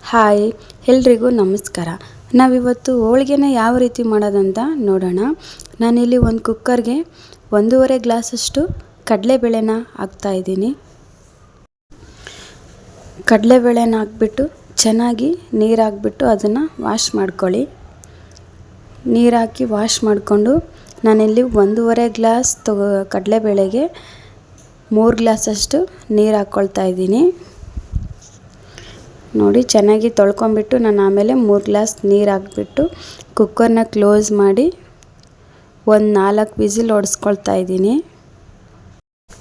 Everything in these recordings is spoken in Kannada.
ಹಾಯ್ ಎಲ್ರಿಗೂ ನಮಸ್ಕಾರ. ನಾವಿವತ್ತು ಹೋಳಿಗೆನ ಯಾವ ರೀತಿ ಮಾಡೋದಂತ ನೋಡೋಣ. ನಾನಿಲ್ಲಿ ಒಂದು ಕುಕ್ಕರ್ಗೆ 1.5 ಗ್ಲಾಸಷ್ಟು ಕಡಲೆಬೇಳೆನ ಹಾಕ್ತಾಯಿದ್ದೀನಿ. ಕಡಲೆಬೇಳೆನ ಹಾಕ್ಬಿಟ್ಟು ಚೆನ್ನಾಗಿ ನೀರು ಹಾಕ್ಬಿಟ್ಟು ಅದನ್ನು ವಾಶ್ ಮಾಡ್ಕೊಳ್ಳಿ. ನೀರು ಹಾಕಿ ವಾಶ್ ಮಾಡಿಕೊಂಡು ನಾನಿಲ್ಲಿ 1.5 ಗ್ಲಾಸ್ ಕಡಲೆಬೇಳೆಗೆ 3 ಗ್ಲಾಸಷ್ಟು ನೀರು ಹಾಕ್ಕೊಳ್ತಾ ಇದ್ದೀನಿ. ನೋಡಿ, ಚೆನ್ನಾಗಿ ತೊಳ್ಕೊಂಬಿಟ್ಟು ನಾನು ಆಮೇಲೆ 3 ಗ್ಲಾಸ್ ನೀರು ಹಾಕ್ಬಿಟ್ಟು ಕುಕ್ಕರ್ನ ಕ್ಲೋಸ್ ಮಾಡಿ ಒಂದು 4 ವಿಸಿಲ್ ಹೊಡೆಸ್ಕೊಳ್ತಾ ಇದ್ದೀನಿ.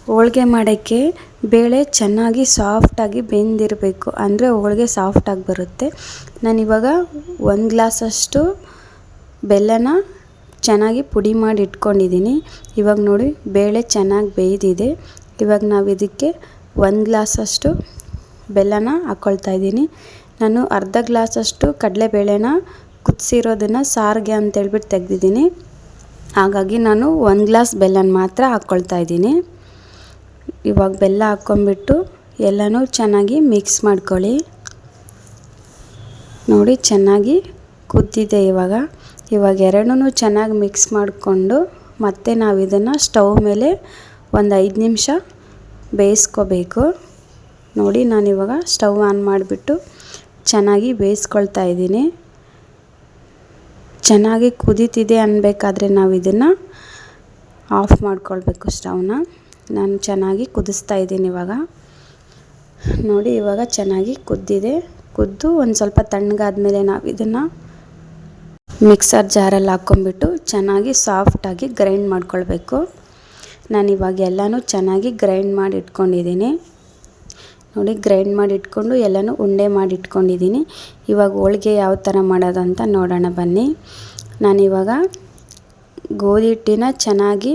ಹೋಳಿಗೆ ಮಾಡೋಕ್ಕೆ ಬೇಳೆ ಚೆನ್ನಾಗಿ ಸಾಫ್ಟಾಗಿ ಬೆಂದಿರಬೇಕು, ಅಂದರೆ ಹೋಳಿಗೆ ಸಾಫ್ಟಾಗಿ ಬರುತ್ತೆ. ನಾನಿವಾಗ 1 ಗ್ಲಾಸಷ್ಟು ಬೆಲ್ಲನ ಚೆನ್ನಾಗಿ ಪುಡಿ ಮಾಡಿ ಇಟ್ಕೊಂಡಿದ್ದೀನಿ. ಇವಾಗ ನೋಡಿ, ಬೇಳೆ ಚೆನ್ನಾಗಿ ಬೇಯ್ದಿದೆ. ಇವಾಗ ನಾವು ಇದಕ್ಕೆ 1 ಗ್ಲಾಸಷ್ಟು ಬೆಲ್ಲನ ಹಾಕ್ಕೊಳ್ತಾ ಇದ್ದೀನಿ. ನಾನು ಅರ್ಧ ಗ್ಲಾಸಷ್ಟು ಕಡಲೆಬೇಳೆನ ಕುದಿಸಿರೋದನ್ನು ಸಾರಿಗೆ ಅಂತೇಳ್ಬಿಟ್ಟು ತೆಗೆದಿದ್ದೀನಿ. ಹಾಗಾಗಿ ನಾನು 1 ಗ್ಲಾಸ್ ಬೆಲ್ಲನ ಮಾತ್ರ ಹಾಕ್ಕೊಳ್ತಾ ಇದ್ದೀನಿ. ಇವಾಗ ಬೆಲ್ಲ ಹಾಕ್ಕೊಂಬಿಟ್ಟು ಎಲ್ಲನೂ ಚೆನ್ನಾಗಿ ಮಿಕ್ಸ್ ಮಾಡ್ಕೊಳ್ಳಿ. ನೋಡಿ, ಚೆನ್ನಾಗಿ ಕುದ್ದಿದೆ. ಇವಾಗ ಎರಡನ್ನೂ ಚೆನ್ನಾಗಿ ಮಿಕ್ಸ್ ಮಾಡಿಕೊಂಡು ಮತ್ತೆ ನಾವು ಇದನ್ನು ಸ್ಟವ್ ಮೇಲೆ ಒಂದು 5 ನಿಮಿಷ ಬೇಯಿಸ್ಕೋಬೇಕು. ನೋಡಿ, ನಾನಿವಾಗ ಸ್ಟವ್ ಆನ್ ಮಾಡಿಬಿಟ್ಟು ಚೆನ್ನಾಗಿ ಬೇಯಿಸ್ಕೊಳ್ತಾ ಇದ್ದೀನಿ. ಚೆನ್ನಾಗಿ ಕುದೀತಿದೆ ಅನ್ನಬೇಕಾದ್ರೆ ನಾವು ಇದನ್ನು ಆಫ್ ಮಾಡ್ಕೊಳ್ಬೇಕು ಸ್ಟವ್ನ. ನಾನು ಚೆನ್ನಾಗಿ ಕುದಿಸ್ತಾ ಇದ್ದೀನಿ. ನೋಡಿ, ಇವಾಗ ಚೆನ್ನಾಗಿ ಕುದ್ದಿದೆ. ಕುದ್ದು ಒಂದು ಸ್ವಲ್ಪ ತಣ್ಣಗಾದ್ಮೇಲೆ ನಾವು ಇದನ್ನು ಮಿಕ್ಸರ್ ಜಾರಲ್ಲಿ ಹಾಕ್ಕೊಂಬಿಟ್ಟು ಚೆನ್ನಾಗಿ ಸಾಫ್ಟಾಗಿ ಗ್ರೈಂಡ್ ಮಾಡ್ಕೊಳ್ಬೇಕು. ನಾನಿವಾಗ ಎಲ್ಲನೂ ಚೆನ್ನಾಗಿ ಗ್ರೈಂಡ್ ಮಾಡಿ ಇಟ್ಕೊಂಡಿದ್ದೀನಿ. ನೋಡಿ, ಗ್ರೈಂಡ್ ಮಾಡಿ ಇಟ್ಕೊಂಡು ಎಲ್ಲನೂ ಉಂಡೆ ಮಾಡಿ ಇಟ್ಕೊಂಡಿದ್ದೀನಿ. ಇವಾಗ ಹೋಳಿಗೆ ಯಾವ ಥರ ಮಾಡೋದಂತ ನೋಡೋಣ ಬನ್ನಿ. ನಾನಿವಾಗ ಗೋಧಿ ಹಿಟ್ಟಿನ ಚೆನ್ನಾಗಿ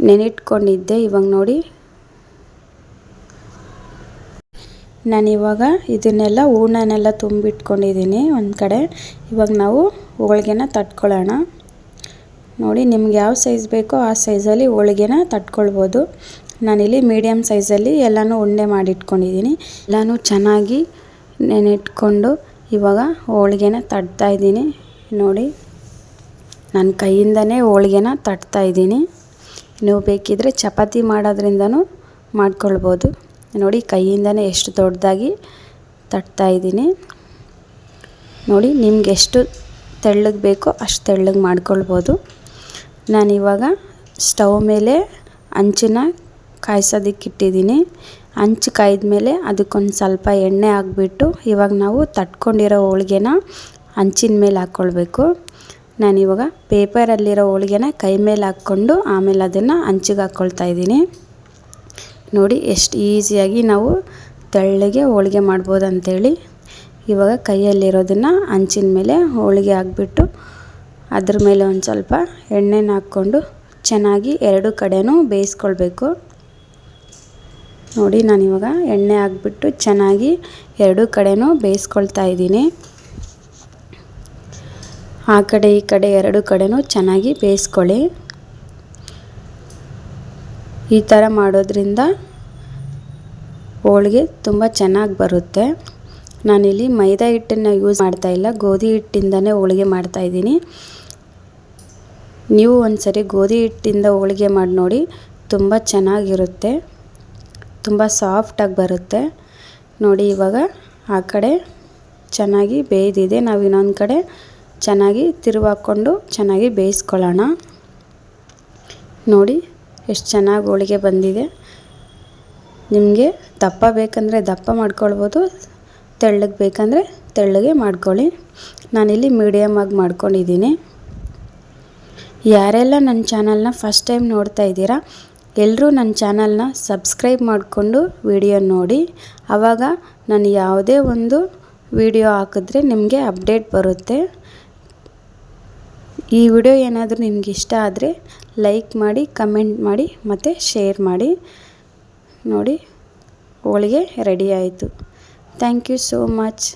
ನೆನಿಟ್ಕೊಂಡಿದ್ದೆ. ಇವಾಗ ನೋಡಿ, ನಾನಿವಾಗ ಇದನ್ನೆಲ್ಲ ಹೂರ್ಣನೆಲ್ಲ ತುಂಬಿಟ್ಕೊಂಡಿದ್ದೀನಿ ಒಂದು ಕಡೆ. ಇವಾಗ ನಾವು ಹೋಳಿಗೆನ ತಟ್ಕೊಳ್ಳೋಣ. ನೋಡಿ, ನಿಮ್ಗೆ ಯಾವ ಸೈಜ್ ಬೇಕೋ ಆ ಸೈಜಲ್ಲಿ ಹೋಳಿಗೆನ ತಟ್ಕೊಳ್ಬೋದು. ನಾನಿಲ್ಲಿ ಮೀಡಿಯಮ್ ಸೈಜಲ್ಲಿ ಎಲ್ಲನೂ ಉಂಡೆ ಮಾಡಿಟ್ಕೊಂಡಿದ್ದೀನಿ. ಎಲ್ಲನೂ ಚೆನ್ನಾಗಿ ನೆನೆಟ್ಕೊಂಡು ಇವಾಗ ಹೋಳಿಗೆನ ತಟ್ತಾಯಿದ್ದೀನಿ. ನೋಡಿ, ನನ್ನ ಕೈಯಿಂದನೇ ಹೋಳಿಗೆನ ತಟ್ತಾಯಿದ್ದೀನಿ. ನೀವು ಬೇಕಿದ್ದರೆ ಚಪಾತಿ ಮಾಡೋದ್ರಿಂದನೂ ಮಾಡ್ಕೊಳ್ಬೋದು. ನೋಡಿ, ಕೈಯಿಂದನೇ ಎಷ್ಟು ದೊಡ್ಡದಾಗಿ ತಟ್ತಾಯಿದ್ದೀನಿ. ನೋಡಿ, ನಿಮ್ಗೆ ಎಷ್ಟು ತೆಳ್ಳಗೆ ಬೇಕೋ ಅಷ್ಟು ತೆಳ್ಳಗೆ ಮಾಡ್ಕೊಳ್ಬೋದು. ನಾನಿವಾಗ ಸ್ಟವ್ ಮೇಲೆ ಹಂಚನ್ನ ಕಾಯಿಸೋದಕ್ಕಿಟ್ಟಿದ್ದೀನಿ. ಹಂಚು ಕಾಯ್ದ ಮೇಲೆ ಅದಕ್ಕೊಂದು ಸ್ವಲ್ಪ ಎಣ್ಣೆ ಹಾಕ್ಬಿಟ್ಟು ಇವಾಗ ನಾವು ತಟ್ಕೊಂಡಿರೋ ಹೋಳಿಗೆನ ಹಂಚಿನ ಮೇಲೆ ಹಾಕ್ಕೊಳ್ಬೇಕು. ನಾನಿವಾಗ ಪೇಪರಲ್ಲಿರೋ ಹೋಳಿಗೆನ ಕೈ ಮೇಲೆ ಹಾಕ್ಕೊಂಡು ಆಮೇಲೆ ಅದನ್ನು ಹಂಚಿಗೆ ಹಾಕ್ಕೊಳ್ತಾ ಇದ್ದೀನಿ. ನೋಡಿ, ಎಷ್ಟು ಈಸಿಯಾಗಿ ನಾವು ತೆಳ್ಳಗೆ ಹೋಳಿಗೆ ಮಾಡ್ಬೋದು ಅಂಥೇಳಿ. ಇವಾಗ ಕೈಯಲ್ಲಿರೋದನ್ನು ಹಂಚಿನ ಮೇಲೆ ಹೋಳಿಗೆ ಹಾಕ್ಬಿಟ್ಟು ಅದ್ರ ಮೇಲೆ ಒಂದು ಸ್ವಲ್ಪ ಎಣ್ಣೆನ ಹಾಕ್ಕೊಂಡು ಚೆನ್ನಾಗಿ ಎರಡು ಕಡೆನೂ ಬೇಯಿಸ್ಕೊಳ್ಬೇಕು. ನೋಡಿ, ನಾನಿವಾಗ ಎಣ್ಣೆ ಹಾಕ್ಬಿಟ್ಟು ಚೆನ್ನಾಗಿ ಎರಡು ಕಡೆನೂ ಬೇಯಿಸ್ಕೊಳ್ತಾ ಇದ್ದೀನಿ. ಆ ಕಡೆ ಈ ಕಡೆ ಎರಡು ಕಡೆನೂ ಚೆನ್ನಾಗಿ ಬೇಯಿಸ್ಕೊಳ್ಳಿ. ಈ ಥರ ಮಾಡೋದ್ರಿಂದ ಹೋಳಿಗೆ ತುಂಬ ಚೆನ್ನಾಗಿ ಬರುತ್ತೆ. ನಾನಿಲ್ಲಿ ಮೈದಾ ಹಿಟ್ಟನ್ನು ಯೂಸ್ ಮಾಡ್ತಾಯಿಲ್ಲ, ಗೋಧಿ ಹಿಟ್ಟಿಂದನೇ ಹೋಳಿಗೆ ಮಾಡ್ತಾಯಿದ್ದೀನಿ. ನೀವು ಒಂದ್ಸರಿ ಗೋಧಿ ಹಿಟ್ಟಿಂದ ಹೋಳಿಗೆ ಮಾಡಿ ನೋಡಿ, ತುಂಬ ಚೆನ್ನಾಗಿರುತ್ತೆ, ತುಂಬ ಸಾಫ್ಟಾಗಿ ಬರುತ್ತೆ. ನೋಡಿ, ಇವಾಗ ಆ ಕಡೆ ಚೆನ್ನಾಗಿ ಬೇಯ್ದಿದೆ. ನಾವು ಇನ್ನೊಂದು ಕಡೆ ಚೆನ್ನಾಗಿ ತಿರುವಾಕೊಂಡು ಚೆನ್ನಾಗಿ ಬೇಯಿಸ್ಕೊಳ್ಳೋಣ. ನೋಡಿ, ಎಷ್ಟು ಚೆನ್ನಾಗಿ ಹೋಳಿಗೆ ಬಂದಿದೆ. ನಿಮಗೆ ದಪ್ಪ ಬೇಕಂದರೆ ದಪ್ಪ ಮಾಡ್ಕೊಳ್ಬೋದು, ತೆಳ್ಳಗೆ ಬೇಕಂದರೆ ತೆಳ್ಳಗೆ ಮಾಡ್ಕೊಳ್ಳಿ. ನಾನಿಲ್ಲಿ ಮೀಡಿಯಮಾಗಿ ಮಾಡ್ಕೊಂಡಿದ್ದೀನಿ. ಯಾರೆಲ್ಲ ನನ್ನ ಚಾನಲ್ನ ಫಸ್ಟ್ ಟೈಮ್ ನೋಡ್ತಾ ಇದ್ದೀರಾ, ಎಲ್ಲರೂ ನನ್ನ ಚಾನಲ್ನ ಸಬ್ಸ್ಕ್ರೈಬ್ ಮಾಡಿಕೊಂಡು ವಿಡಿಯೋ ನೋಡಿ. ಆವಾಗ ನಾನು ಯಾವುದೇ ಒಂದು ವಿಡಿಯೋ ಹಾಕಿದ್ರೆ ನಿಮಗೆ ಅಪ್ಡೇಟ್ ಬರುತ್ತೆ. ಈ ವಿಡಿಯೋ ಏನಾದರೂ ನಿಮ್ಗೆ ಇಷ್ಟ ಆದರೆ ಲೈಕ್ ಮಾಡಿ, ಕಮೆಂಟ್ ಮಾಡಿ ಮತ್ತು ಶೇರ್ ಮಾಡಿ. ನೋಡಿ, ಹೋಳಿಗೆ ರೆಡಿ ಆಯಿತು. Thank you so much.